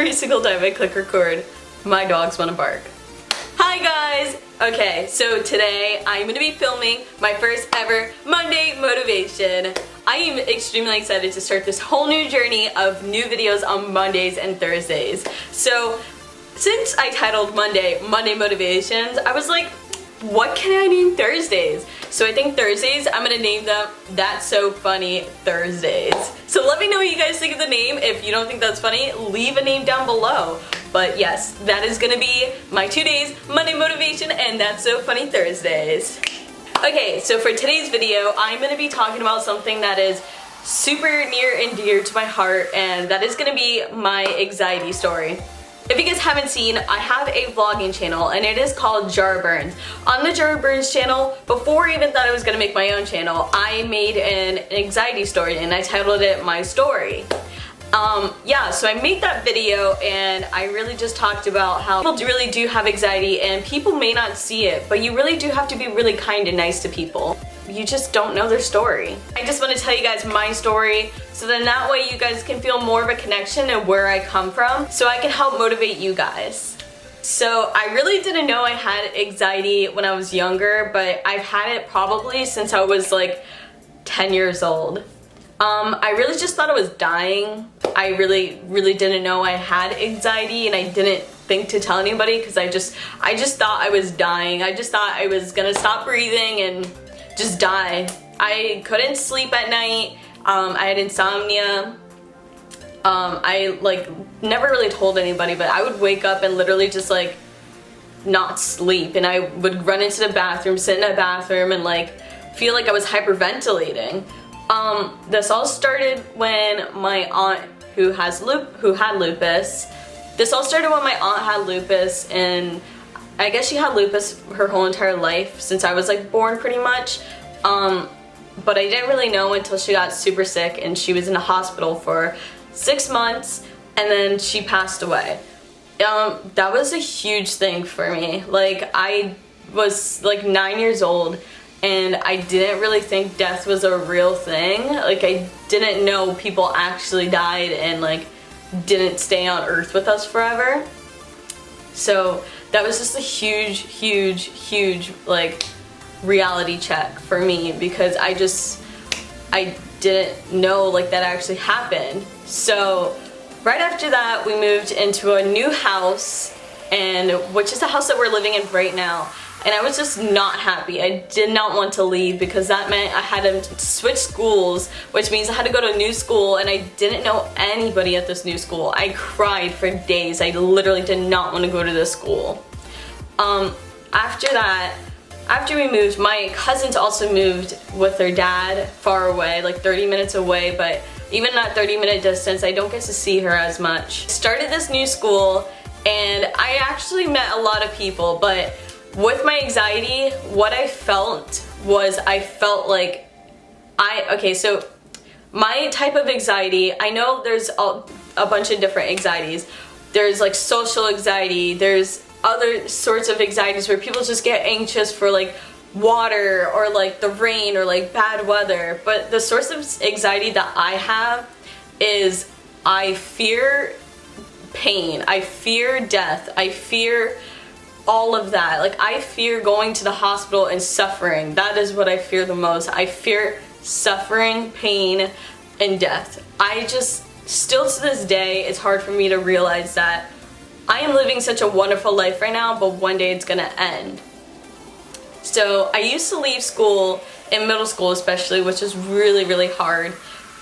every single time I click record, my dogs want to bark. Hi guys! Okay, so today I'm gonna be filming my first ever Monday motivation. I am extremely excited to start this whole new journey of new videos on Mondays and Thursdays. So, since I titled Monday Motivations, I was like, what can I name Thursdays? So I think Thursdays, I'm gonna name them That's So Funny Thursdays. So let me know what you guys think of the name. If you don't think that's funny, leave a name down below. But yes, that is gonna be my 2 days Monday motivation and That's So Funny Thursdays. Okay, so for today's video, I'm gonna be talking about something that is super near and dear to my heart, and that is gonna be my anxiety story. If you guys haven't seen, I have a vlogging channel and it is called Jara. On the Jara channel, before I even thought I was going to make my own channel, I made an anxiety story and I titled it My Story. Yeah, so I made that video and I really just talked about how people really do have anxiety and people may not see it, but you really do have to be really kind and nice to people. You just don't know their story. I just want to tell you guys my story so then that way you guys can feel more of a connection and where I come from so I can help motivate you guys. So I really didn't know I had anxiety when I was younger, but I've had it probably since I was like 10 years old. I really just thought I was dying. I really didn't know I had anxiety and I didn't think to tell anybody because I just thought I was dying. I just thought I was gonna stop breathing and just die. I couldn't sleep at night. I had insomnia. I like never really told anybody, but I would wake up and literally just like not sleep, and I would run into the bathroom, sit in a bathroom, and like feel like I was hyperventilating. This all started when my aunt who had lupus. This all started when my aunt had lupus, and I guess she had lupus her whole entire life since I was like born pretty much. But I didn't really know until she got super sick and she was in the hospital for 6 months and then she passed away. That was a huge thing for me. Like, I was like 9 years old and I didn't really think death was a real thing. Like, I didn't know people actually died and like didn't stay on earth with us forever. So that was just a huge like reality check for me because I didn't know like that actually happened. So right after that we moved into a new house, and which is the house that we're living in right now, and I was just not happy. I did not want to leave because that meant I had to switch schools, which means I had to go to a new school and I didn't know anybody at this new school. I cried for days. I literally did not want to go to this school. After we moved, my cousins also moved with their dad far away, like 30 minutes away, but even that 30-minute distance, I don't get to see her as much. Started this new school, and I actually met a lot of people, but with my anxiety, what I felt was like okay, so my type of anxiety, I know there's a bunch of different anxieties. There's like social anxiety, there's other sorts of anxieties where people just get anxious for like water or like the rain or like bad weather. But the source of anxiety that I have is I fear pain, I fear death, I fear all of that. Like, I fear going to the hospital and suffering. That is what I fear the most. I fear suffering, pain, and death. Still to this day, it's hard for me to realize that I am living such a wonderful life right now, but one day it's gonna end. So I used to leave school, in middle school especially, which is really hard.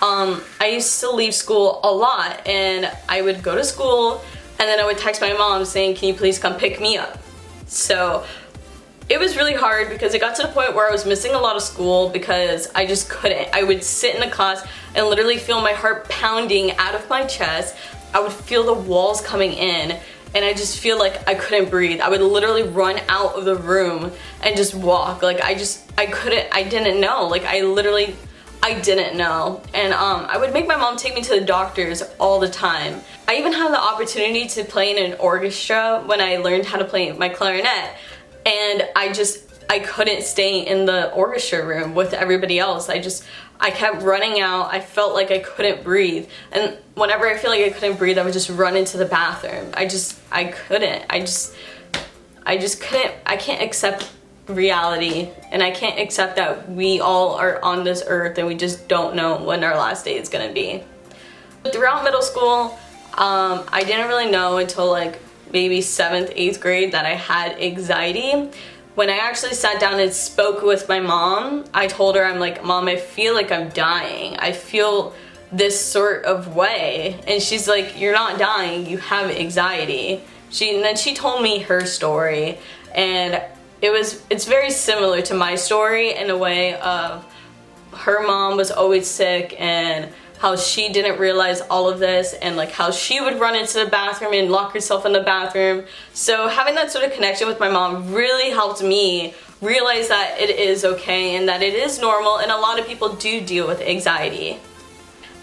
I used to leave school a lot, and I would go to school and then I would text my mom saying, can you please come pick me up? So it was really hard because it got to the point where I was missing a lot of school because I just couldn't. I would sit in the class and literally feel my heart pounding out of my chest. I would feel the walls coming in and I just feel like I couldn't breathe. I would literally run out of the room and just walk. Like, I didn't know. Like, I didn't know. And I would make my mom take me to the doctors all the time. I even had the opportunity to play in an orchestra when I learned how to play my clarinet. And I couldn't stay in the orchestra room with everybody else. I kept running out. I felt like I couldn't breathe. And whenever I feel like I couldn't breathe, I would just run into the bathroom. I couldn't. I just couldn't. I can't accept reality, and I can't accept that we all are on this earth and we just don't know when our last day is gonna be. Throughout middle school, I didn't really know until like maybe 7th, 8th grade that I had anxiety. When I actually sat down and spoke with my mom, I told her, I'm like, Mom, I feel like I'm dying. I feel this sort of way. And she's like, you're not dying, you have anxiety. And then she told me her story, and it's very similar to my story in a way of her mom was always sick and how she didn't realize all of this, and like how she would run into the bathroom and lock herself in the bathroom. So having that sort of connection with my mom really helped me realize that it is okay and that it is normal, and a lot of people do deal with anxiety.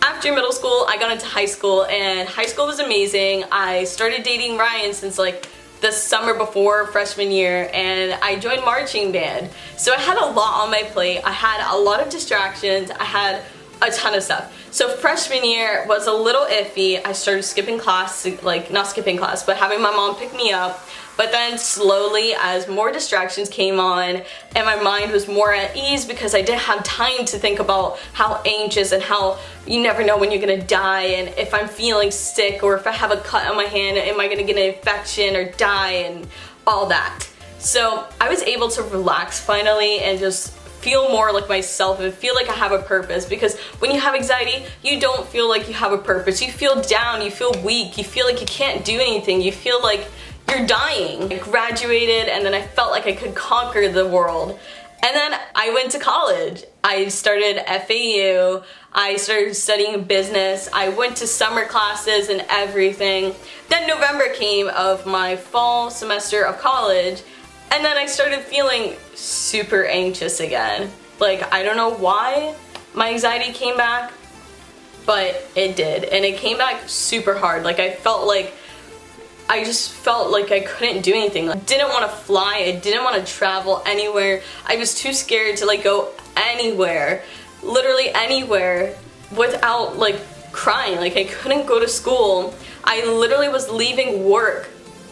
After middle school, I got into high school, and high school was amazing. I started dating Ryan since like the summer before freshman year, and I joined marching band. So I had a lot on my plate. I had a lot of distractions. I had a ton of stuff. So freshman year was a little iffy. I started skipping class, like not skipping class, but having my mom pick me up. But then slowly, as more distractions came on and my mind was more at ease because I didn't have time to think about how anxious and how you never know when you're gonna die, and if I'm feeling sick or if I have a cut on my hand, am I gonna get an infection or die, and all that. So I was able to relax finally and just feel more like myself and feel like I have a purpose, because when you have anxiety, you don't feel like you have a purpose. You feel down, you feel weak, you feel like you can't do anything, you feel like you're dying. I graduated, and then I felt like I could conquer the world. And then I went to college. I started FAU, I started studying business, I went to summer classes and everything. Then November came of my fall semester of college, and then I started feeling super anxious again. Like, I don't know why my anxiety came back, but it did. And it came back super hard. Like, I just felt like I couldn't do anything. I didn't want to fly, I didn't want to travel anywhere. I was too scared to like go anywhere, literally anywhere, without like crying. Like, I couldn't go to school. I literally was leaving work,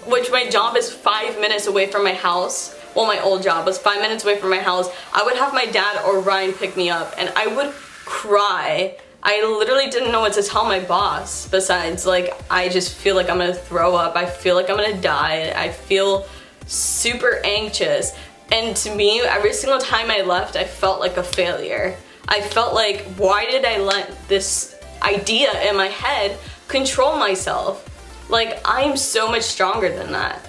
which my job is 5 minutes away from my house. Well, my old job was 5 minutes away from my house. I would have my dad or Ryan pick me up, and I would cry. I literally didn't know what to tell my boss besides like, I just feel like I'm gonna throw up. I feel like I'm gonna die. I feel super anxious. And to me, every single time I left, I felt like a failure. I felt like, why did I let this idea in my head control myself? Like, I'm so much stronger than that.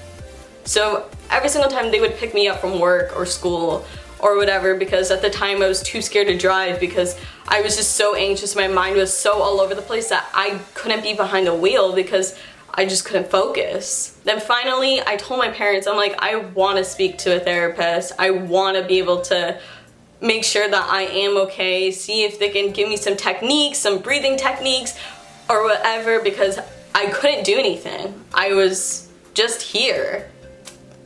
So every single time they would pick me up from work or school or whatever, because at the time I was too scared to drive because I was just so anxious. My mind was so all over the place that I couldn't be behind the wheel because I just couldn't focus. Then finally I told my parents, I'm like, I want to speak to a therapist. I want to be able to make sure that I am okay, see if they can give me some techniques, some breathing techniques or whatever, because I couldn't do anything. I was just here.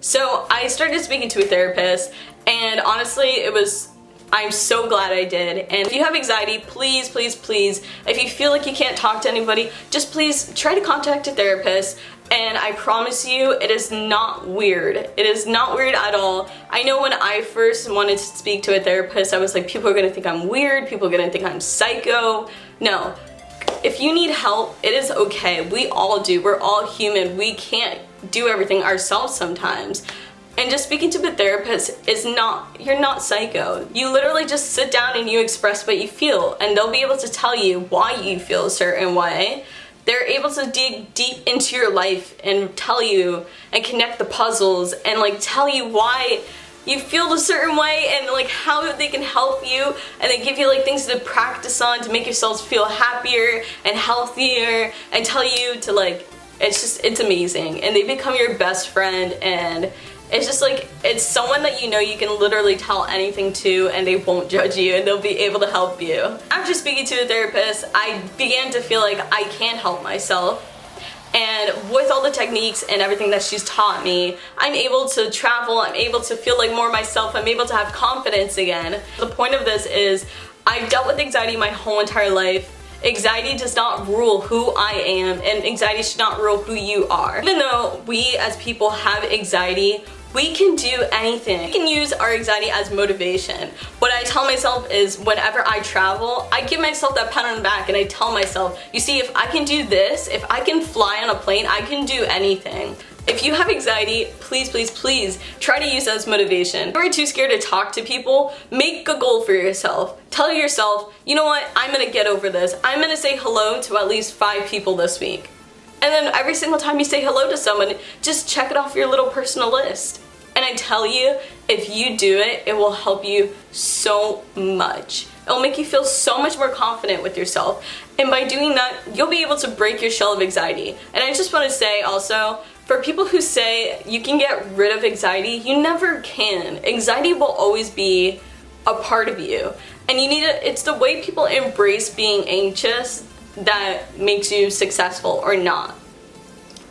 So I started speaking to a therapist, and honestly, I'm so glad I did. And if you have anxiety, please, please, please, if you feel like you can't talk to anybody, just please try to contact a therapist. And I promise you, it is not weird. It is not weird at all. I know when I first wanted to speak to a therapist, I was like, people are gonna think I'm weird, people are gonna think I'm psycho. No, if you need help, it is okay. We all do, we're all human. We can't do everything ourselves sometimes. And just speaking to a therapist is not, you're not psycho. You literally just sit down and you express what you feel, and they'll be able to tell you why you feel a certain way. They're able to dig deep into your life and tell you and connect the puzzles and like tell you why you feel a certain way and like how they can help you, and they give you like things to practice on to make yourselves feel happier and healthier, and tell you to like, it's amazing. And they become your best friend, and it's just like, it's someone that you know you can literally tell anything to and they won't judge you and they'll be able to help you. After speaking to a therapist, I began to feel like I can help myself. And with all the techniques and everything that she's taught me, I'm able to travel, I'm able to feel like more myself, I'm able to have confidence again. The point of this is, I've dealt with anxiety my whole entire life. Anxiety does not rule who I am, and anxiety should not rule who you are. Even though we as people have anxiety, we can do anything. We can use our anxiety as motivation. What I tell myself is whenever I travel, I give myself that pat on the back and I tell myself, you see, if I can do this, if I can fly on a plane, I can do anything. If you have anxiety, please, please, please try to use that as motivation. If you're too scared to talk to people, make a goal for yourself. Tell yourself, you know what, I'm gonna get over this. I'm gonna say hello to at least 5 people this week. And then every single time you say hello to someone, just check it off your little personal list. And I tell you, if you do it, it will help you so much. It'll make you feel so much more confident with yourself. And by doing that, you'll be able to break your shell of anxiety. And I just want to say also, for people who say you can get rid of anxiety, you never can. Anxiety will always be a part of you. And you need to, it's the way people embrace being anxious that makes you successful or not.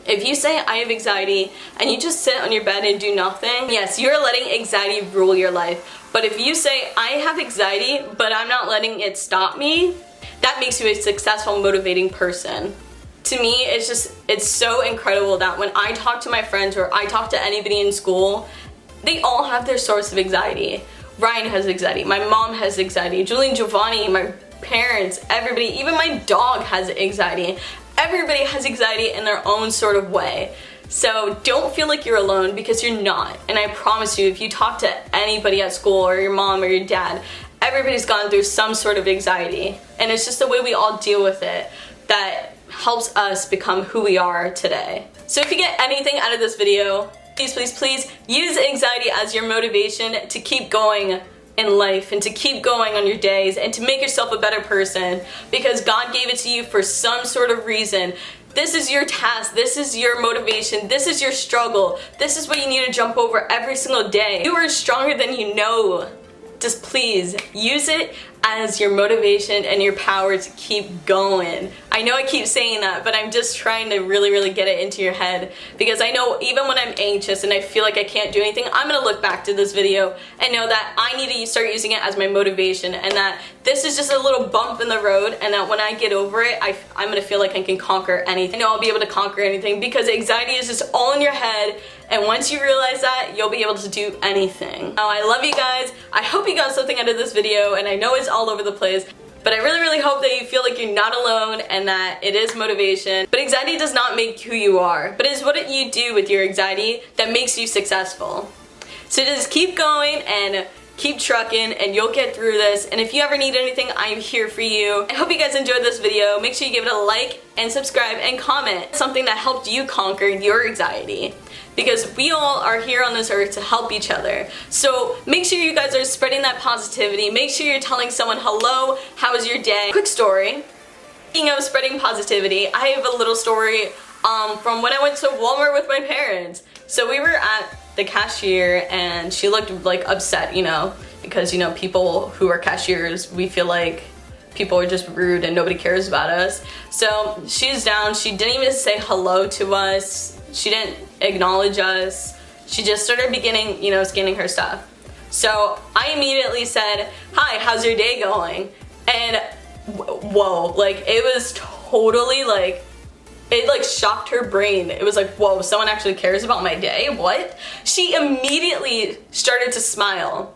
If you say I have anxiety and you just sit on your bed and do nothing, yes, you're letting anxiety rule your life. But if you say I have anxiety but I'm not letting it stop me, that makes you a successful, motivating person. To me, it's so incredible that when I talk to my friends or I talk to anybody in school, they all have their source of anxiety. Ryan has anxiety, my mom has anxiety, Julie and Giovanni, my parents, everybody, even my dog has anxiety. Everybody has anxiety in their own sort of way. So don't feel like you're alone, because you're not. And I promise you, if you talk to anybody at school or your mom or your dad, everybody's gone through some sort of anxiety. And it's just the way we all deal with it that helps us become who we are today. So if you get anything out of this video, please, please, please use anxiety as your motivation to keep going in life and to keep going on your days and to make yourself a better person, because God gave it to you for some sort of reason. This is your task, this is your motivation, this is your struggle, this is what you need to jump over every single day. You are stronger than you know. Just please use it as your motivation and your power to keep going. I know I keep saying that, but I'm just trying to really, really get it into your head, because I know even when I'm anxious and I feel like I can't do anything, I'm gonna look back to this video and know that I need to start using it as my motivation, and that this is just a little bump in the road, and that when I get over it, I'm gonna feel like I can conquer anything. I know I'll be able to conquer anything, because anxiety is just all in your head, and once you realize that, you'll be able to do anything. Now, I love you guys. I hope you got something out of this video, and I know it's all over the place, but I really, really hope that you feel like you're not alone and that it is motivation. But anxiety does not make who you are, but it's what you do with your anxiety that makes you successful. So just keep going and keep trucking, and you'll get through this. And if you ever need anything, I'm here for you. I hope you guys enjoyed this video. Make sure you give it a like and subscribe and comment something that helped you conquer your anxiety, because we all are here on this earth to help each other. So make sure you guys are spreading that positivity. Make sure you're telling someone, hello, how was your day? Quick story. Speaking of spreading positivity, I have a little story from when I went to Walmart with my parents. So we were at the cashier and she looked like upset, you know, because, you know, people who are cashiers, we feel like people are just rude and nobody cares about us. So she's down, she didn't even say hello to us. She didn't acknowledge us. She just started beginning, you know, scanning her stuff. So I immediately said, hi, how's your day going? And whoa, like it was totally like, it like shocked her brain. It was like, whoa, someone actually cares about my day? What? She immediately started to smile.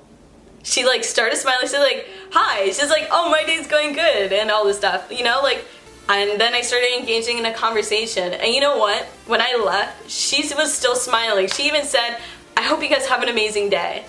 She like started smiling. She's like, hi. She's like, oh, my day's going good and all this stuff, you know, like. And then I started engaging in a conversation. And you know what? When I left, she was still smiling. She even said, I hope you guys have an amazing day.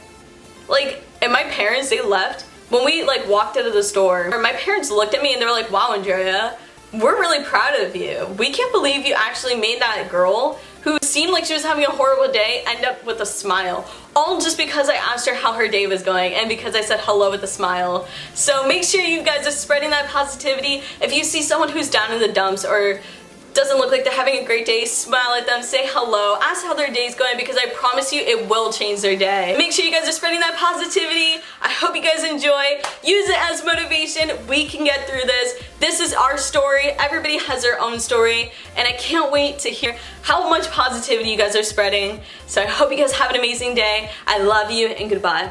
Like, and my parents, they left. When we like walked out of the store, my parents looked at me and they were like, wow, Andrea, we're really proud of you. We can't believe you actually made that girl who seemed like she was having a horrible day end up with a smile. All just because I asked her how her day was going and because I said hello with a smile. So make sure you guys are spreading that positivity. If you see someone who's down in the dumps or doesn't look like they're having a great day, smile at them, say hello, ask how their day's going, because I promise you it will change their day. Make sure you guys are spreading that positivity. I hope you guys enjoy. Use it as motivation. We can get through this. This is our story. Everybody has their own story, and I can't wait to hear how much positivity you guys are spreading. So I hope you guys have an amazing day. I love you, and goodbye.